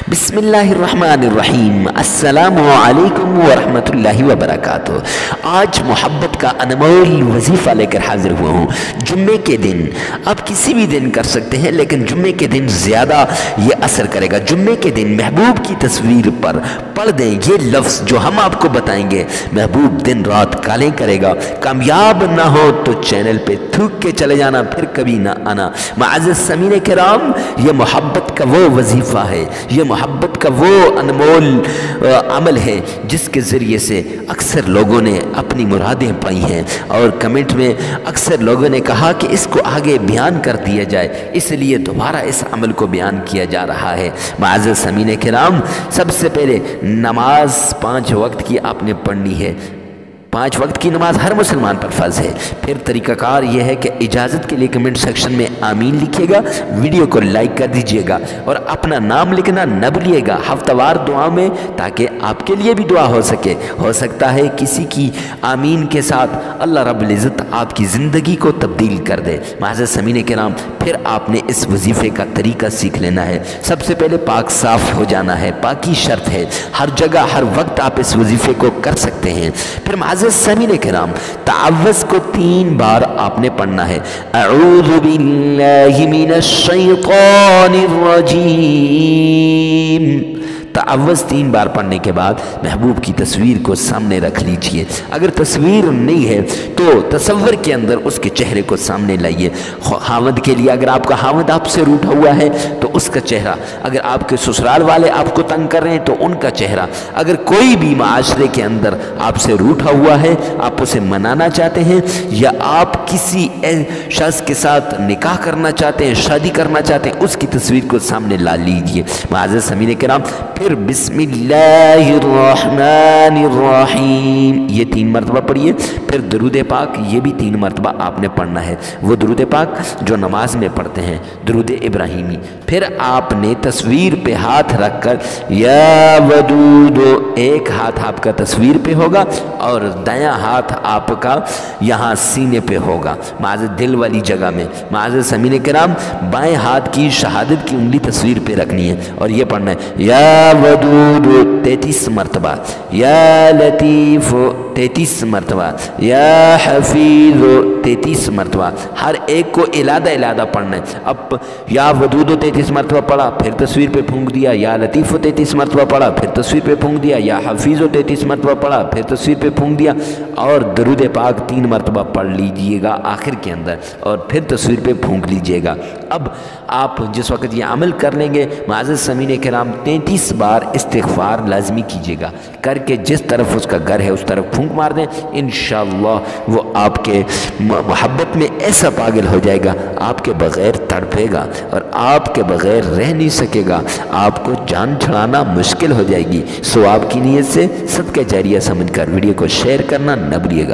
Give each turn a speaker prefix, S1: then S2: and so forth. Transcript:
S1: बिस्मिल्लाहिर्रहमानिर्रहीम। अस्सलामु अलैकुम वरहमतुल्लाहि वबरकातुह। आज मोहब्बत का अनमोल वजीफ़ा लेकर हाजिर हुआ हूँ। जुम्मे के दिन आप किसी भी दिन कर सकते हैं, लेकिन जुम्मे के दिन ज़्यादा ये असर करेगा। जुम्मे के दिन महबूब की तस्वीर पर पढ़ दें ये लफ्ज़ जो हम आपको बताएंगे। महबूब दिन रात कालें करेगा। कामयाब ना हो तो चैनल पे थूक के चले जाना, फिर कभी ना आना। मुअज़्ज़ज़ समीन किराम, ये मोहब्बत का वो वजीफ़ा है, ये मोहब्बत का वो अनमोल अमल है जिसके ज़रिए से अक्सर लोगों ने अपनी मुरादें पाई हैं। और कमेंट में अक्सर लोगों ने कहा कि इसको आगे बयान कर दिया जाए, इसलिए दोबारा इस अमल को बयान किया जा रहा है। मुअज़्ज़ज़ समीन किराम, सबसे पहले नमाज 5 वक्त की आपने पढ़नी है। 5 वक्त की नमाज हर मुसलमान पर फ़र्ज़ है। फिर तरीक़ाकार यह है कि इजाज़त के लिए कमेंट सेक्शन में आमीन लिखिएगा, वीडियो को लाइक कर दीजिएगा और अपना नाम लिखना न भूलिएगा हफ्तावार दुआ में, ताकि आपके लिए भी दुआ हो सके। हो सकता है किसी की आमीन के साथ अल्लाह रब्बुल इज़्ज़त आपकी ज़िंदगी को तब्दील कर दे। मुअज़्ज़ज़ समीन किराम, फिर आपने इस वजीफ़े का तरीका सीख लेना है। सबसे पहले पाक साफ़ हो जाना है, पाकी शर्त है। हर जगह हर वक्त आप इस वजीफ़े को कर सकते हैं। फिर मुअज़्ज़ज़ समीन किराम, तअव्वुज़ को 3 बार आपने पढ़ना है। अऊज़ु बिल्लाहि मिनश शैतानिर रजीम। तअव्वुज़ 3 बार पढ़ने के बाद महबूब की तस्वीर को सामने रख लीजिए। अगर तस्वीर नहीं है तो तसव्वुर के अंदर उसके चेहरे को सामने लाइए। हावद के लिए, अगर आपका हावद आपसे रूठा हुआ है तो उसका चेहरा, अगर आपके ससुराल वाले आपको तंग कर रहे हैं तो उनका चेहरा, अगर कोई भी माशरे के अंदर आपसे रूठा हुआ है, आप उसे मनाना चाहते हैं, या आप किसी शख्स के साथ निकाह करना चाहते हैं, शादी करना चाहते हैं, उसकी तस्वीर को सामने ला लीजिए। मुअज़्ज़ज़ समीन किराम, फिर बिस्मिल्लाहिर्रहमानिर्रहीम ये 3 मरतबा पढ़िए। फिर दुरूद पाक, ये भी 3 मरतबा आपने पढ़ना है। वो दुरूद पाक जो नमाज में पढ़ते हैं, दुरूद इब्राहिमी। फिर आपने तस्वीर पे हाथ रखकर या वदूदो, एक हाथ आपका तस्वीर पे होगा और दायां हाथ आपका यहाँ सीने पे होगा, मुअज़्ज़ज़ दिल वाली जगह में। मुअज़्ज़ज़ समीन किराम, बाएं हाथ की शहादत की उंगली तस्वीर पे रखनी है और ये पढ़ना है या वदूद 33 मरतबा, या लतीफ़ 33 मरतबा, या हफीज़ 33 मरतबा। हर एक को इलादा इलादा पढ़ना है। अब या वदूद 33 मरतबा पढ़ा, फिर तस्वीर पे फूंक दिया। या लतीफ़ 33 मरतबा पढ़ा, फिर तस्वीर पे फूंक दिया। या हफीज़ 33 मरतबा पढ़ा, फिर तस्वीर पे फूंक दिया। और दरूद पाक 3 मरतबा पढ़ लीजिएगा आखिर के अंदर, और फिर तस्वीर पे फूंक लीजिएगा। अब आप जिस वक्त ये अमल कर लेंगे, मुअज़्ज़ज़ समीन किराम 33 बार इस्तिग़फ़ार लाज़मी कीजिएगा। करके जिस तरफ उसका घर है उस तरफ फूंक मार दें, इंशाअल्लाह वो आपके मोहब्बत में ऐसा पागल हो जाएगा, आपके बग़ैर तड़पेगा और आपके बग़ैर रह नहीं सकेगा। आपको जान छुड़ाना मुश्किल हो जाएगी। सो आपकी नीयत से सदका जारिया समझकर वीडियो को शेयर करना न भूलिएगा।